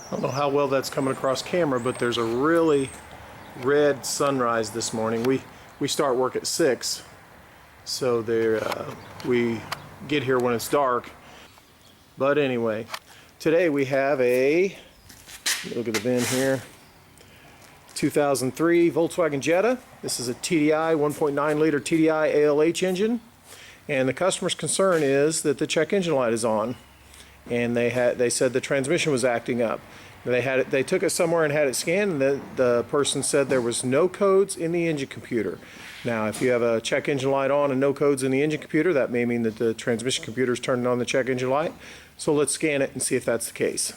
I don't know how well that's coming across camera, but there's a really red sunrise this morning. We start work at 6, so we get here when it's dark. But anyway, today we have look at the VIN here, 2003 Volkswagen Jetta. This is a TDI 1.9 liter TDI ALH engine, and the customer's concern is that the check engine light is on, and they said the transmission was acting up. They took it somewhere and had it scanned, and the person said there was no codes in the engine computer. Now, if you have a check engine light on and no codes in the engine computer, that may mean that the transmission computer is turning on the check engine light. So let's scan it and see if that's the case.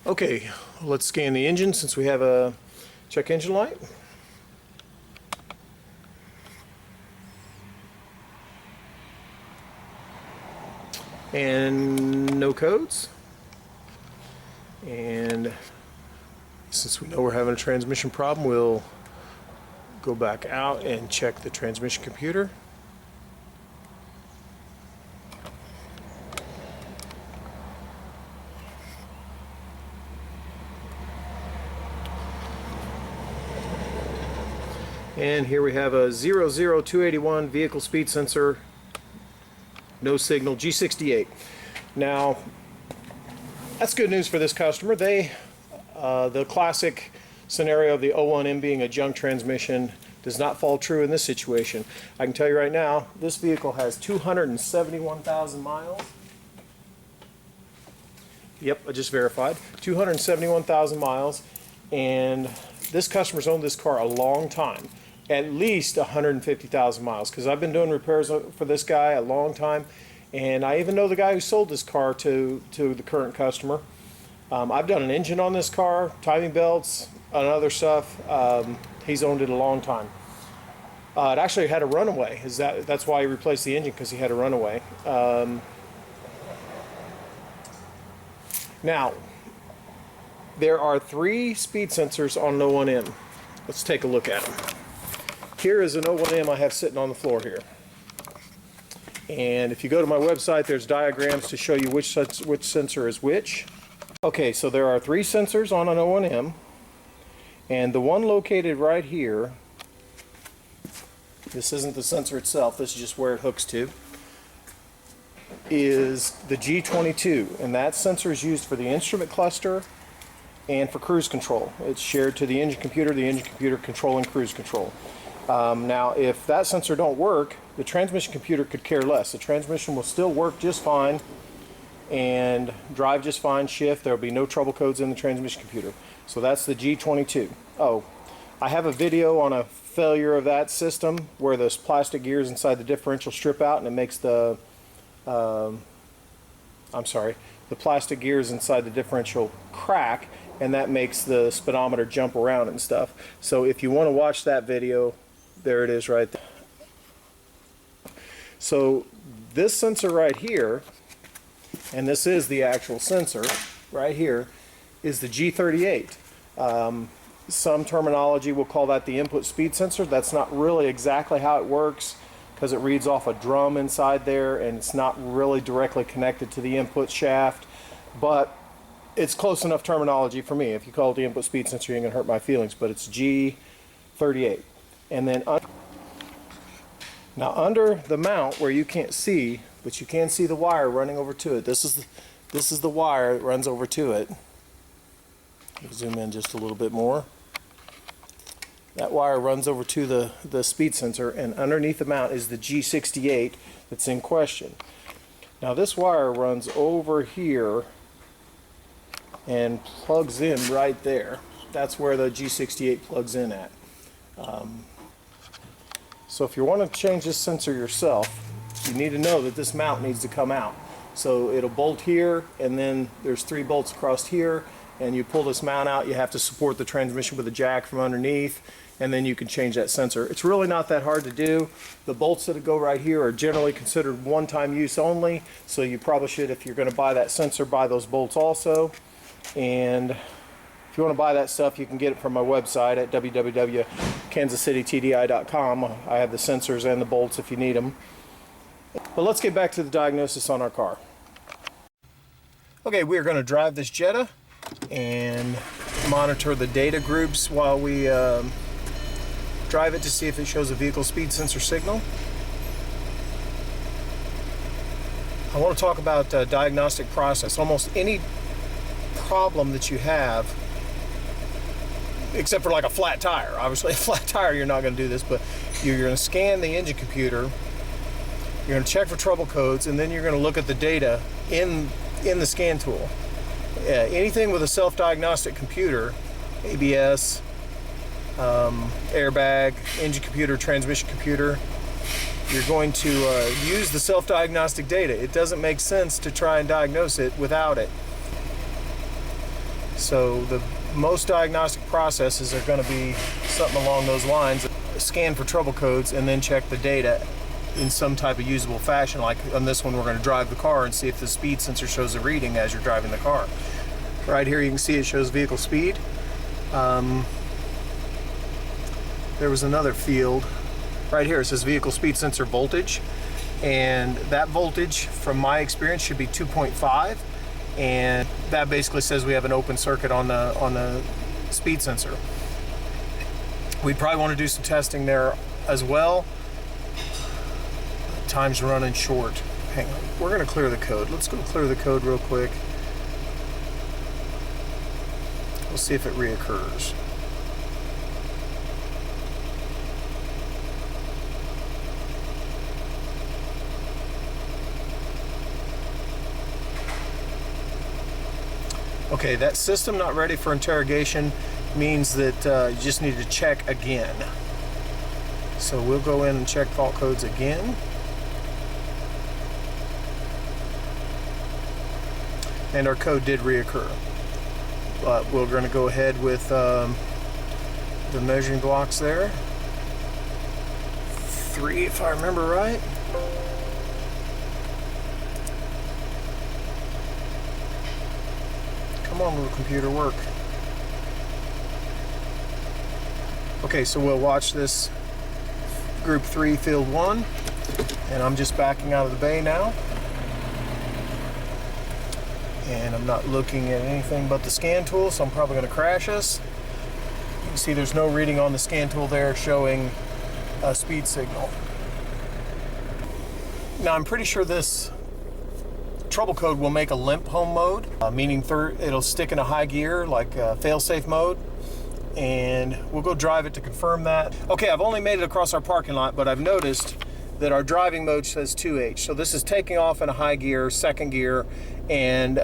Okay, let's scan the engine since we have a check engine light. And no codes. And since we know we're having a transmission problem, we'll go back out and check the transmission computer. And here we have a 00281 vehicle speed sensor, no signal, G68. Now, that's good news for this customer. The classic scenario of the 01M being a junk transmission does not fall true in this situation. I can tell you right now, this vehicle has 271,000 miles. Yep, I just verified. 271,000 miles, and this customer's owned this car a long time. At least 150,000 miles, because I've been doing repairs for this guy a long time, and I even know the guy who sold this car to the current customer. I've done an engine on this car, timing belts, and other stuff. He's owned it a long time. It actually had a runaway. That's why he replaced the engine, because he had a runaway. Now, there are 3 speed sensors on an 01M. Let's take a look at them. Here is an 01M I have sitting on the floor here. And if you go to my website, there's diagrams to show you which sensor is which. Okay, so there are 3 sensors on an 01M, and the one located right here, this isn't the sensor itself, this is just where it hooks to, is the G22, and that sensor is used for the instrument cluster and for cruise control. It's shared to the engine computer controlling cruise control. Now, if that sensor don't work, the transmission computer could care less. The transmission will still work just fine and drive just fine, shift. There will be no trouble codes in the transmission computer. So that's the G22. Oh, I have a video on a failure of that system where those plastic gears inside the differential strip out, and it makes the plastic gears inside the differential crack, and that makes the speedometer jump around and stuff. So if you want to watch that video, there it is right there. So this sensor right here, and this is the actual sensor right here, is the G38. Some terminology will call that the input speed sensor. That's not really exactly how it works, because it reads off a drum inside there, and it's not really directly connected to the input shaft, but it's close enough terminology for me. If you call it the input speed sensor, you ain't gonna hurt my feelings, but it's G38. And then now under the mount where you can't see, but you can see the wire running over to it. This is the wire that runs over to it. I'll zoom in just a little bit more. That wire runs over to the speed sensor, and underneath the mount is the G68 that's in question. Now this wire runs over here and plugs in right there. That's where the G68 plugs in at. So if you want to change this sensor yourself, you need to know that this mount needs to come out. So it'll bolt here, and then there's 3 bolts across here, and you pull this mount out. You have to support the transmission with a jack from underneath, and then you can change that sensor. It's really not that hard to do. The bolts that go right here are generally considered one-time use only, so you probably should, if you're going to buy that sensor, buy those bolts also. And if you want to buy that stuff, you can get it from my website at www.kansascitytdi.com. I have the sensors and the bolts if you need them. But let's get back to the diagnosis on our car. Okay, we are going to drive this Jetta and monitor the data groups while we drive it to see if it shows a vehicle speed sensor signal. I want to talk about diagnostic process. Almost any problem that you have, except for like a flat tire. Obviously, a flat tire, you're not going to do this, but you're going to scan the engine computer, you're going to check for trouble codes, and then you're going to look at the data in the scan tool. Anything with a self-diagnostic computer, ABS, airbag, engine computer, transmission computer, you're going to use the self-diagnostic data. It doesn't make sense to try and diagnose it without it. So the most diagnostic processes are going to be something along those lines. Scan for trouble codes and then check the data in some type of usable fashion. Like on this one, we're going to drive the car and see if the speed sensor shows a reading as you're driving the car. Right here you can see it shows vehicle speed. There was another field right here. It says vehicle speed sensor voltage, and that voltage from my experience should be 2.5, and that basically says we have an open circuit on the speed sensor. We'd probably want to do some testing there as well. Time's running short. Hang on, we're going to clear the code. Let's go clear the code real quick. We'll see if it reoccurs. Okay, that system not ready for interrogation means that you just need to check again. So we'll go in and check fault codes again. And our code did reoccur. But we're going to go ahead with the measuring blocks there. 3 if I remember right. Come on, little computer, work. Okay, so we'll watch this group 3 field 1, and I'm just backing out of the bay now. And I'm not looking at anything but the scan tool, so I'm probably going to crash us. You can see there's no reading on the scan tool there showing a speed signal. Now I'm pretty sure this trouble code will make a limp home mode, meaning it'll stick in a high gear like fail-safe mode, and we'll go drive it to confirm that. Okay, I've only made it across our parking lot, but I've noticed that our driving mode says 2H. So this is taking off in a high gear, second gear, and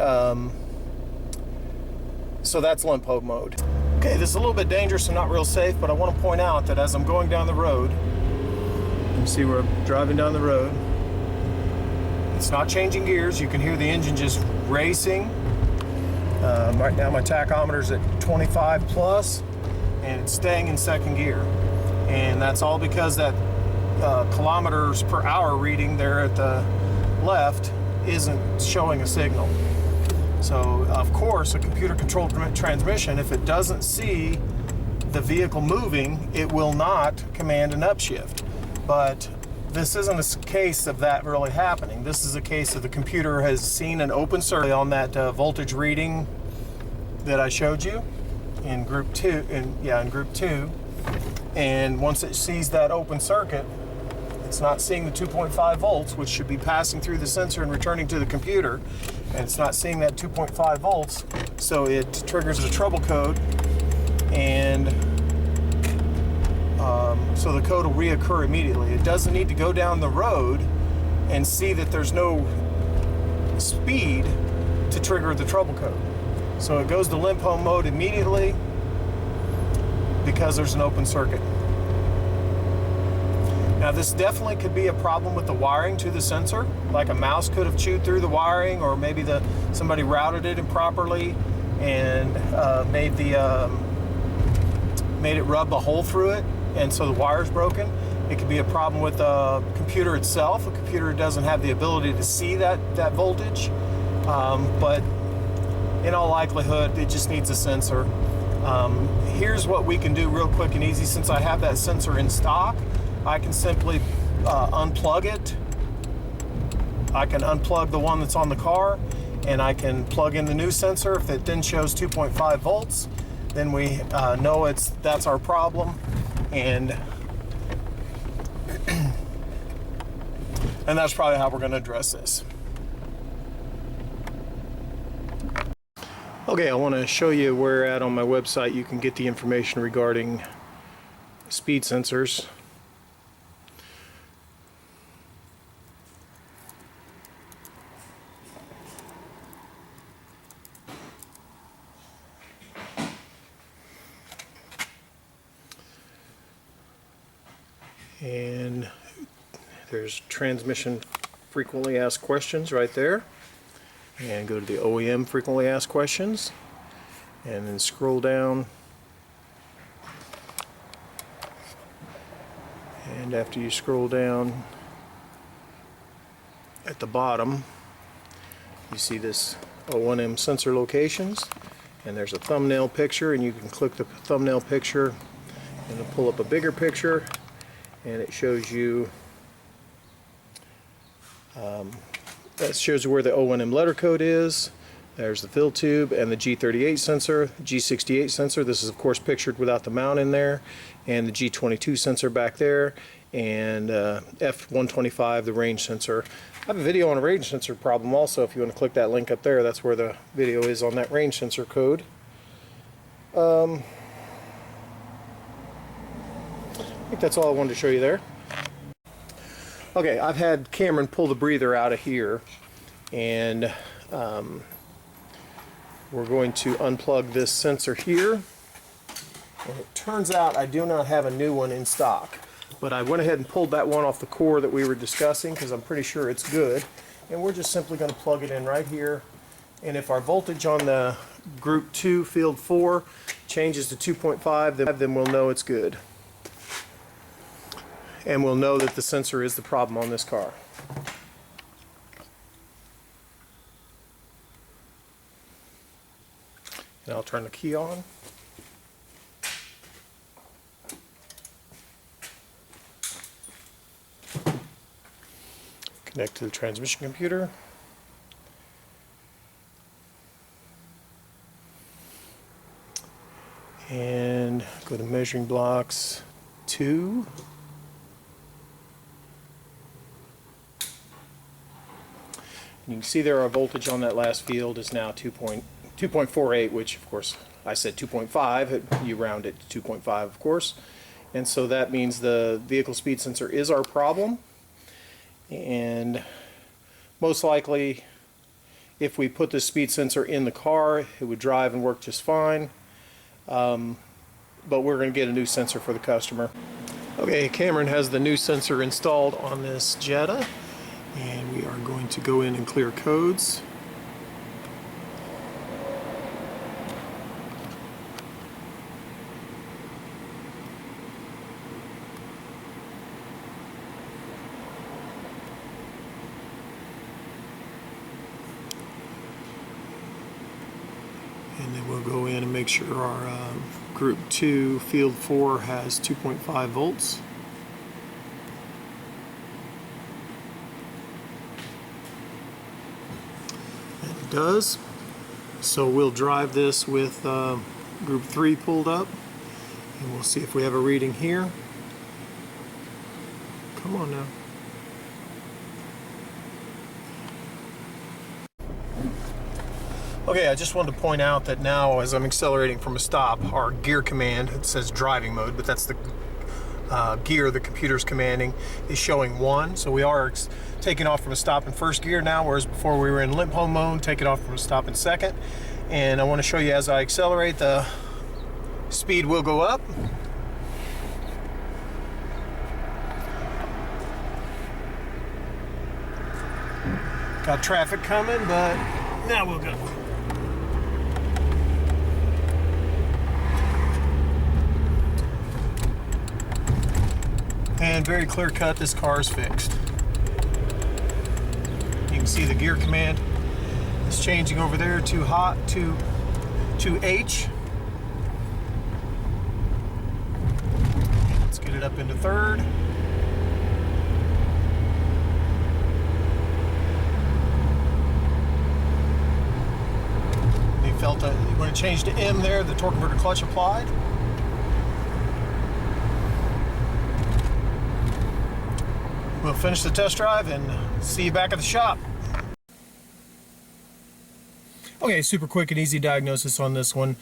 so that's limp home mode. Okay, this is a little bit dangerous and not real safe, but I want to point out that as I'm going down the road, you can see where I'm driving down the road, it's not changing gears. You can hear the engine just racing. Right now my tachometer's at 25 plus, and it's staying in second gear. And that's all because that kilometers per hour reading there at the left isn't showing a signal. So of course a computer controlled transmission, if it doesn't see the vehicle moving, it will not command an upshift. But this isn't a case of that really happening. This is a case of the computer has seen an open circuit on that voltage reading that I showed you in group 2, in group 2, and once it sees that open circuit, it's not seeing the 2.5 volts, which should be passing through the sensor and returning to the computer, and it's not seeing that 2.5 volts, so it triggers the trouble code, and so the code will reoccur immediately. It doesn't need to go down the road and see that there's no speed to trigger the trouble code. So it goes to limp home mode immediately because there's an open circuit. Now this definitely could be a problem with the wiring to the sensor, like a mouse could have chewed through the wiring, or maybe somebody routed it improperly and made it rub a hole through it, and so the wire's broken. It could be a problem with the computer itself. A computer doesn't have the ability to see that voltage, but in all likelihood it just needs a sensor. Here's what we can do real quick and easy. Since I have that sensor in stock, I can simply unplug it. I can unplug the one that's on the car and I can plug in the new sensor. If it then shows 2.5 volts, then we know that's our problem, and that's probably how we're going to address this. Okay, I want to show you where at on my website you can get the information regarding speed sensors. And there's transmission frequently asked questions right there. And go to the OEM frequently asked questions, and then scroll down. And after you scroll down, at the bottom, you see this O&M sensor locations, and there's a thumbnail picture, and you can click the thumbnail picture and it'll pull up a bigger picture, and it shows you that shows where the O&M letter code is. There's the fill tube and the G38 sensor, G68 sensor. This is of course pictured without the mount in there, and the G22 sensor back there, and F125, the range sensor. I have a video on a range sensor problem also. If you want to click that link up there, that's where the video is on that range sensor code. I think that's all I wanted to show you there. Okay, I've had Cameron pull the breather out of here, and we're going to unplug this sensor here. And it turns out I do not have a new one in stock, but I went ahead and pulled that one off the core that we were discussing because I'm pretty sure it's good. And we're just simply going to plug it in right here. And if our voltage on the group 2 field 4 changes to 2.5, then we'll know it's good. And we'll know that the sensor is the problem on this car. And I'll turn the key on. Connect to the transmission computer. And go to measuring blocks 2. You can see there our voltage on that last field is now 2.48, which of course I said 2.5, you round it to 2.5 of course. And so that means the vehicle speed sensor is our problem. And most likely if we put the speed sensor in the car, it would drive and work just fine. But we're going to get a new sensor for the customer. Okay, Cameron has the new sensor installed on this Jetta. And we are going to go in and clear codes. And then we'll go in and make sure our group 2 field 4 has 2.5 volts. Does. So we'll drive this with group 3 pulled up, and we'll see if we have a reading here. Come on now. Okay, I just wanted to point out that now as I'm accelerating from a stop, our gear command, it says driving mode, but that's the gear the computer's commanding, is showing 1. So we are taking off from a stop in first gear now, whereas before we were in limp home mode, taking off from a stop in second. And I want to show you as I accelerate, the speed will go up. Got traffic coming, but now we'll go. And very clear cut, this car is fixed. You can see the gear command is changing over there to hot to H. Let's get it up into third. Felt it when it changed to M there, the torque converter clutch applied. We'll finish the test drive and see you back at the shop. Okay, super quick and easy diagnosis on this one.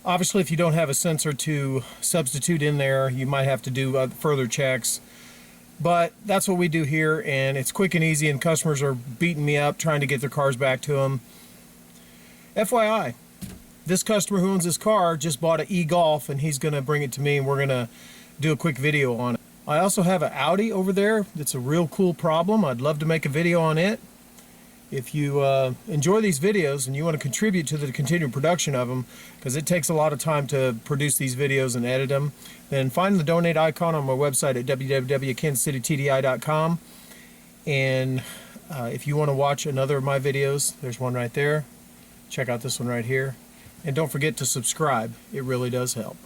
Obviously, if you don't have a sensor to substitute in there, you might have to do further checks. But that's what we do here, and it's quick and easy, and customers are beating me up trying to get their cars back to them. FYI, this customer who owns this car just bought an e-Golf, and he's going to bring it to me, and we're going to do a quick video on it. I also have an Audi over there that's a real cool problem. I'd love to make a video on it. If you enjoy these videos and you want to contribute to the continued production of them, because it takes a lot of time to produce these videos and edit them, then find the donate icon on my website at www.kansascitytdi.com. And if you want to watch another of my videos, there's one right there. Check out this one right here. And don't forget to subscribe. It really does help.